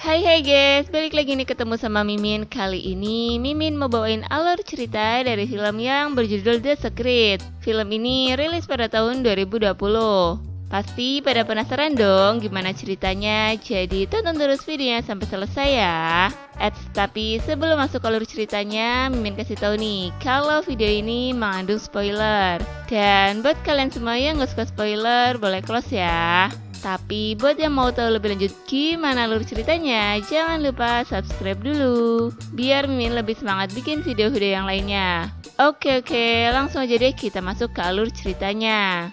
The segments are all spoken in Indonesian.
Hai guys, balik lagi nih ketemu sama Mimin. Kali ini Mimin mau bawain alur cerita dari film yang berjudul The Secret. Film ini rilis pada tahun 2020. Pasti pada penasaran dong gimana ceritanya, jadi tonton terus videonya sampai selesai ya. Tapi sebelum masuk alur ceritanya, Mimin kasih tahu nih kalau video ini mengandung spoiler. Dan buat kalian semua yang gak suka spoiler, boleh close ya. Tapi buat yang mau tahu lebih lanjut gimana alur ceritanya, jangan lupa subscribe dulu, biar Mimin lebih semangat bikin video-video yang lainnya. Oke, langsung aja deh kita masuk ke alur ceritanya.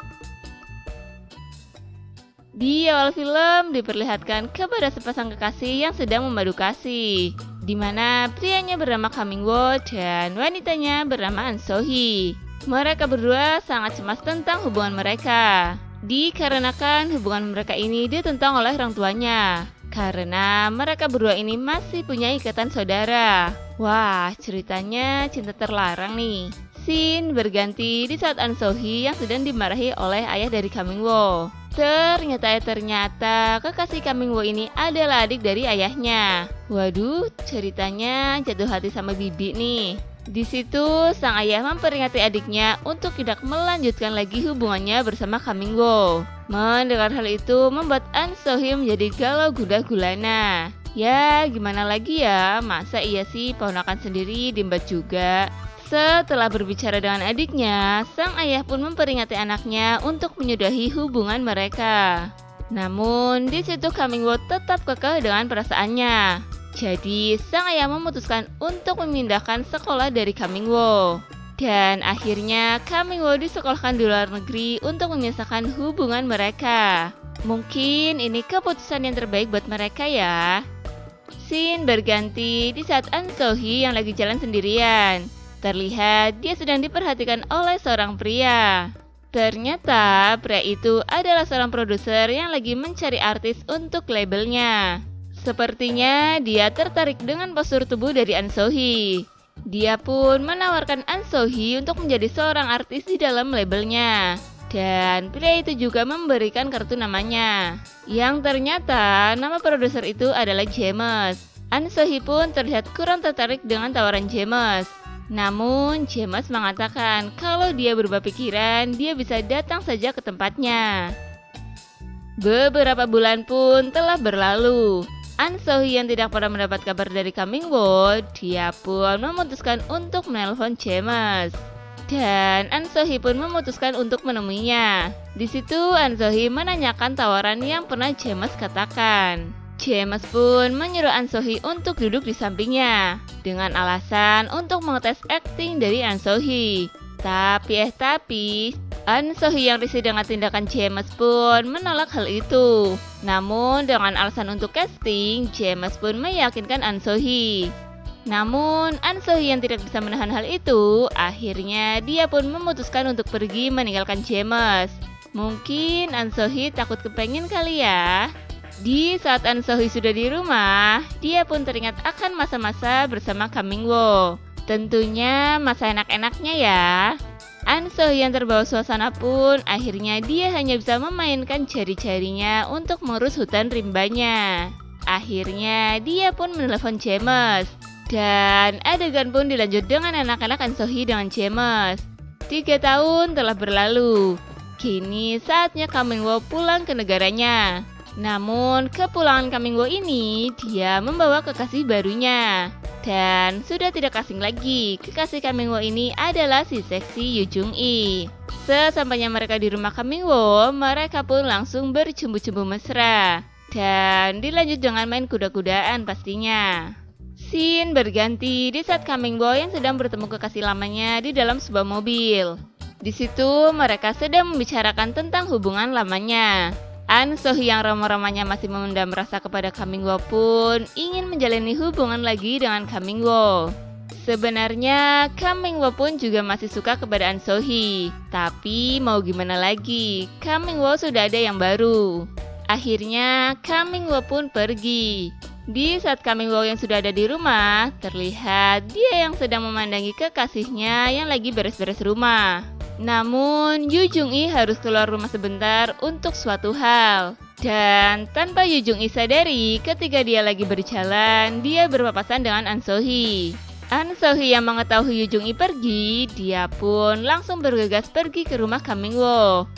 Di awal film diperlihatkan kepada sepasang kekasih yang sedang memadu kasih, di mana prianya bernama Kamingwo dan wanitanya bernama An So-hee. Mereka berdua sangat cemas tentang hubungan mereka. Dikarenakan hubungan mereka ini ditentang oleh orang tuanya, karena mereka berdua ini masih punya ikatan saudara. Wah, ceritanya cinta terlarang nih. Scene berganti di saat An So-hee yang sedang dimarahi oleh ayah dari Kamingwo. Ternyata kekasih Kamingwo ini adalah adik dari ayahnya. Waduh, ceritanya jatuh hati sama bibi nih. Di situ sang ayah memperingati adiknya untuk tidak melanjutkan lagi hubungannya bersama Kamingwo. Mendengar hal itu membuat An So-hee menjadi galau gundah gulana. Ya gimana lagi ya, masa iya sih ponakan sendiri diembat juga. Setelah berbicara dengan adiknya, sang ayah pun memperingati anaknya untuk menyudahi hubungan mereka. Namun di situ Kamingwo tetap kekeh dengan perasaannya. Jadi sang ayah memutuskan untuk memindahkan sekolah dari Kamingwo. Dan akhirnya Kamingwo disekolahkan di luar negeri untuk memisahkan hubungan mereka. Mungkin ini keputusan yang terbaik buat mereka ya. Scene berganti di saat An So-hee yang lagi jalan sendirian. Terlihat dia sedang diperhatikan oleh seorang pria. Ternyata pria itu adalah seorang produser yang lagi mencari artis untuk labelnya. Sepertinya dia tertarik dengan postur tubuh dari An So-hee. Dia pun menawarkan An So-hee untuk menjadi seorang artis di dalam labelnya. Dan pria itu juga memberikan kartu namanya, yang ternyata nama produser itu adalah James. An So-hee pun terlihat kurang tertarik dengan tawaran James. Namun James mengatakan kalau dia berubah pikiran, dia bisa datang saja ke tempatnya. Beberapa bulan pun telah berlalu. An So-hee yang tidak pernah mendapat kabar dari Kamingwo, dia pun memutuskan untuk menelpon James. Dan An So-hee pun memutuskan untuk menemuinya. Di situ An So-hee menanyakan tawaran yang pernah James katakan. James pun menyuruh An So-hee untuk duduk di sampingnya dengan alasan untuk mengetes akting dari An So-hee. Tapi An So-hee yang risih dengan tindakan James pun menolak hal itu. Namun dengan alasan untuk casting, James pun meyakinkan An So-hee. Namun An So-hee yang tidak bisa menahan hal itu, akhirnya dia pun memutuskan untuk pergi meninggalkan James. Mungkin An So-hee takut kepengen kali ya. Di saat An So-hee sudah di rumah, dia pun teringat akan masa-masa bersama Kamingwo. Tentunya masa enak-enaknya ya. An So-hee yang terbawa suasana pun akhirnya dia hanya bisa memainkan jari-jarinya untuk mengurus hutan rimbanya. Akhirnya dia pun menelepon James. Dan adegan pun dilanjut dengan anak-anak An So-hee dengan James. 3 tahun telah berlalu. Kini saatnya Kamingwo pulang ke negaranya. Namun kepulangan Kamingwo ini dia membawa kekasih barunya. Dan sudah tidak asing lagi, kekasih Kamingwo ini adalah si seksi Yoo Jung-i. Sesampainya mereka di rumah Kamingwo, mereka pun langsung bercumbu-cumbu mesra. Dan dilanjut dengan main kuda-kudaan pastinya. Scene berganti di saat Kamingwo yang sedang bertemu kekasih lamanya di dalam sebuah mobil. Di situ mereka sedang membicarakan tentang hubungan lamanya. An So-hee yang ramah-ramahnya masih memendam rasa kepada Kamingwo pun ingin menjalani hubungan lagi dengan Kamingwo. Sebenarnya Kamingwo pun juga masih suka kepada An So-hee. Tapi mau gimana lagi, Kamingwo sudah ada yang baru. Akhirnya Kamingwo pun pergi. Di saat Kamingwo yang sudah ada di rumah, terlihat dia yang sedang memandangi kekasihnya yang lagi beres-beres rumah. Namun Yoo Jung-i harus keluar rumah sebentar untuk suatu hal. Dan tanpa Yu Jung-i sadari, ketika dia lagi berjalan, dia berpapasan dengan An So-hee. An So-hee yang mengetahui Yu Jung-i pergi, dia pun langsung bergegas pergi ke rumah Kang Min-woo.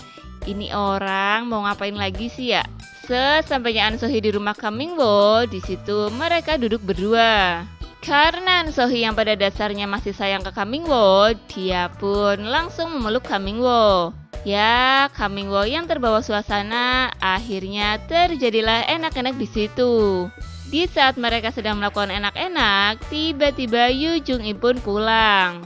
Ini orang mau ngapain lagi sih ya? Sesampainya An So-hee di rumah Kang Min-woo, di situ mereka duduk berdua. Karena An So-hee yang pada dasarnya masih sayang ke Kang Min-woo, dia pun langsung memeluk Kang Min-woo. Ya, Kang Min-woo yang terbawa suasana, akhirnya terjadilah enak-enak di situ. Di saat mereka sedang melakukan enak-enak, tiba-tiba Yu Jung-i pun pulang.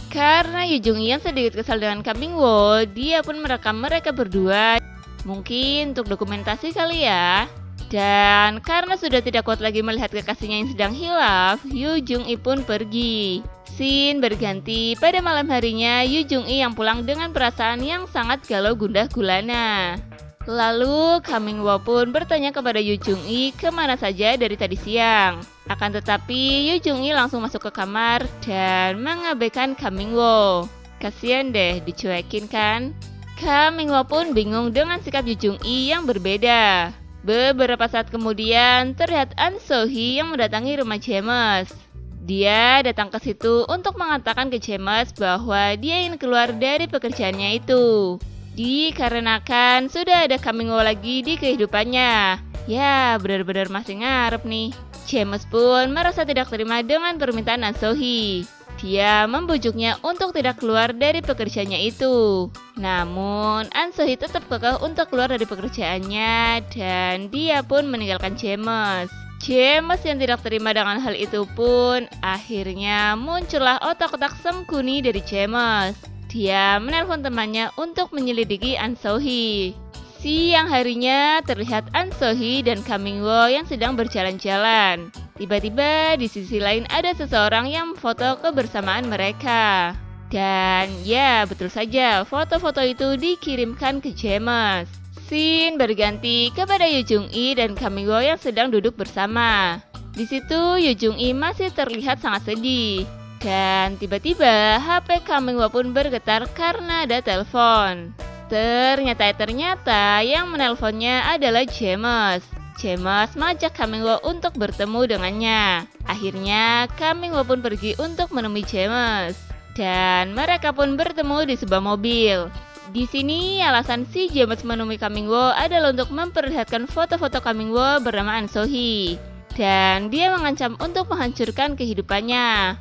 Karena Yu Jung-i yang sedikit kesal dengan Kang Min-woo, dia pun merekam mereka berdua. Mungkin untuk dokumentasi kali ya. Dan karena sudah tidak kuat lagi melihat kekasihnya yang sedang hilaf, Yu Jung-i pun pergi. Scene berganti pada malam harinya, Yu Jung-i yang pulang dengan perasaan yang sangat galau gundah gulana. Lalu Kang Min-woo pun bertanya kepada Yu Jung-i kemana saja dari tadi siang. Akan tetapi Yu Jung-i langsung masuk ke kamar dan mengabaikan Kang Min-woo. Kasian deh, dicuekin kan? Kang Min-woo pun bingung dengan sikap Yu Jung-i yang berbeda. Beberapa saat kemudian terlihat An So-hee yang mendatangi rumah James. Dia datang ke situ untuk mengatakan ke James bahwa dia ingin keluar dari pekerjaannya itu. Dikarenakan sudah ada Kang Min-woo lagi di kehidupannya. Ya, benar-benar masih ngarep nih. James pun merasa tidak terima dengan permintaan An So-hee. Dia membujuknya untuk tidak keluar dari pekerjaannya itu. Namun, An So-hee tetap kekeh untuk keluar dari pekerjaannya dan dia pun meninggalkan James. James yang tidak terima dengan hal itu pun akhirnya muncullah otak-otak sengkuni dari James. Dia menelpon temannya untuk menyelidiki An So-hee. Siang harinya terlihat An So-hee dan Kang Min-woo yang sedang berjalan-jalan. Tiba-tiba di sisi lain ada seseorang yang memfoto kebersamaan mereka. Dan ya, betul saja, foto-foto itu dikirimkan ke James. Scene berganti kepada Yu Jung-i dan Kang Min-woo yang sedang duduk bersama. Di situ Yu Jung-i masih terlihat sangat sedih. Dan tiba-tiba HP Kang Min-woo pun bergetar karena ada telepon. Ternyata yang menelponnya adalah James. James mengajak Kang Min-woo untuk bertemu dengannya. Akhirnya Kang Min-woo pun pergi untuk menemui James. Dan mereka pun bertemu di sebuah mobil. Di sini alasan si James menemui Kang Min-woo adalah untuk memperlihatkan foto-foto Kang Min-woo bernama An So-hee. Dan dia mengancam untuk menghancurkan kehidupannya.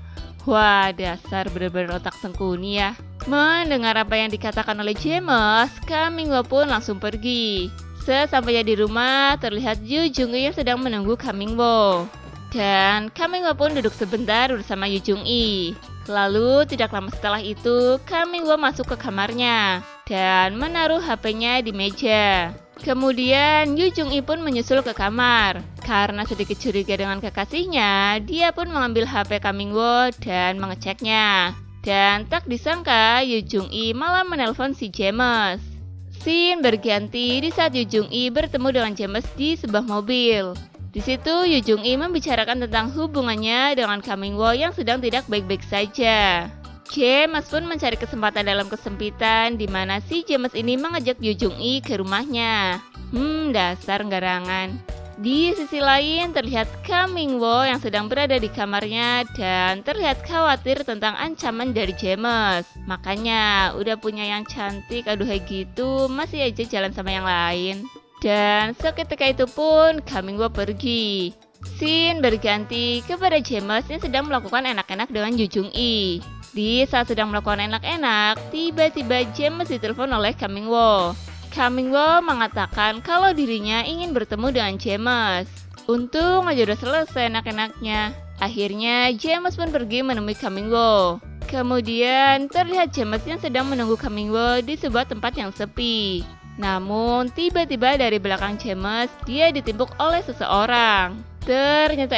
Wah, dasar benar-benar otak sengkuni ya. Mendengar apa yang dikatakan oleh James, Kang Min-woo pun langsung pergi. Sesampainya di rumah, terlihat Yu Jung-i yang sedang menunggu Kang Min-woo. Dan Kang Min-woo pun duduk sebentar bersama Yu Jung-i. Lalu tidak lama setelah itu, Kang Min-woo masuk ke kamarnya dan menaruh HP-nya di meja. Kemudian Yu Jung-i pun menyusul ke kamar. Karena sedikit curiga dengan kekasihnya, dia pun mengambil HP Kang Min-woo dan mengeceknya. Dan tak disangka Yu Jung-i malah menelpon si James. Scene berganti di saat Yu Jung-i bertemu dengan James di sebuah mobil. Di situ Yu Jung-i membicarakan tentang hubungannya dengan Kang Min-woo yang sedang tidak baik-baik saja. James pun mencari kesempatan dalam kesempitan di mana si James ini mengajak Yu Jung-i ke rumahnya. Dasar garangan. Di sisi lain terlihat Kang Min-woo yang sedang berada di kamarnya dan terlihat khawatir tentang ancaman dari James. Makanya udah punya yang cantik, aduhai gitu, masih aja jalan sama yang lain. Dan seketika itu pun Kang Min-woo pergi. Scene berganti kepada James yang sedang melakukan enak-enak dengan Yu Jung-i. Di saat sedang melakukan enak-enak, tiba-tiba James ditelepon oleh Kang Min-woo. Kang Min-woo mengatakan kalau dirinya ingin bertemu dengan James. Untung aja udah selesai enak-enaknya. Akhirnya James pun pergi menemui Kang Min-woo. Kemudian terlihat James yang sedang menunggu Kang Min-woo di sebuah tempat yang sepi. Namun tiba-tiba dari belakang James dia ditimpuk oleh seseorang. Ternyata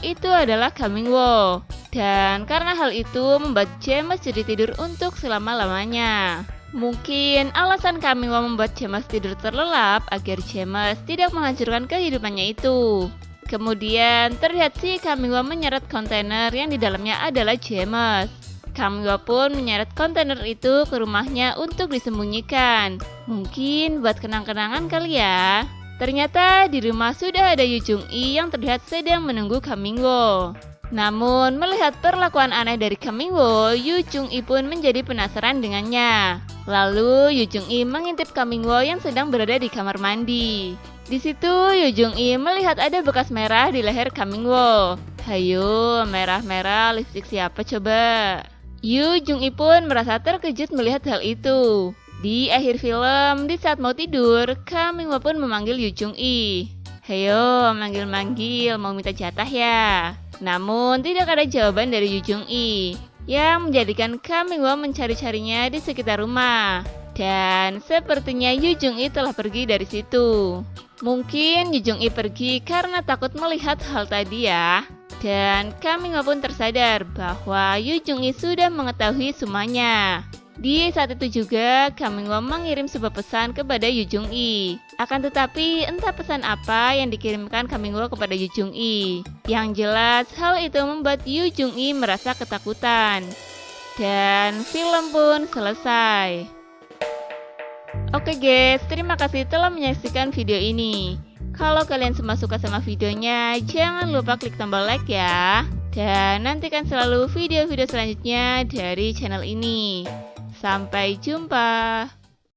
itu adalah Kang Min-woo. Dan karena hal itu membuat James jadi tidur untuk selama-lamanya. Mungkin alasan Kang Min-woo membuat James tidur terlelap agar James tidak menghancurkan kehidupannya itu. Kemudian terlihat si Kang Min-woo menyeret kontainer yang di dalamnya adalah James. Kang Mingwa pun menyeret kontainer itu ke rumahnya untuk disembunyikan. Mungkin buat kenang-kenangan kali ya. Ternyata di rumah sudah ada Yu Jung-i yang terlihat sedang menunggu Kang Mingwa. Namun melihat perlakuan aneh dari Kang Mingwa, Yu Jung-i pun menjadi penasaran dengannya. Lalu Yu Jung-i mengintip Kang Mingwa yang sedang berada di kamar mandi. Di situ Yu Jung-i melihat ada bekas merah di leher Kang Mingwa. Hayo, merah-merah lipstik siapa coba? Yu Jung-i pun merasa terkejut melihat hal itu. Di akhir film, di saat mau tidur, Kang Mingwa pun memanggil Yu Jung-i. Hayo, manggil-manggil, mau minta jatah ya? Namun tidak ada jawaban dari Yu Jung-i, yang menjadikan Kang Mingwa mencari-carinya di sekitar rumah. Dan sepertinya Yu Jung-i telah pergi dari situ. Mungkin Yu Jung-i pergi karena takut melihat hal tadi ya. Dan Kang Mingwa pun tersadar bahwa Yu Jung-i sudah mengetahui semuanya. Di saat itu juga Kang Mingwa mengirim sebuah pesan kepada Yu Jung-i. Akan tetapi entah pesan apa yang dikirimkan Kang Mingwa kepada Yu Jung-i. Yang jelas hal itu membuat Yu Jung-i merasa ketakutan. Dan film pun selesai. Oke guys, terima kasih telah menyaksikan video ini. Kalau kalian semua suka sama videonya, jangan lupa klik tombol like ya. Dan nantikan selalu video-video selanjutnya dari channel ini. Sampai jumpa.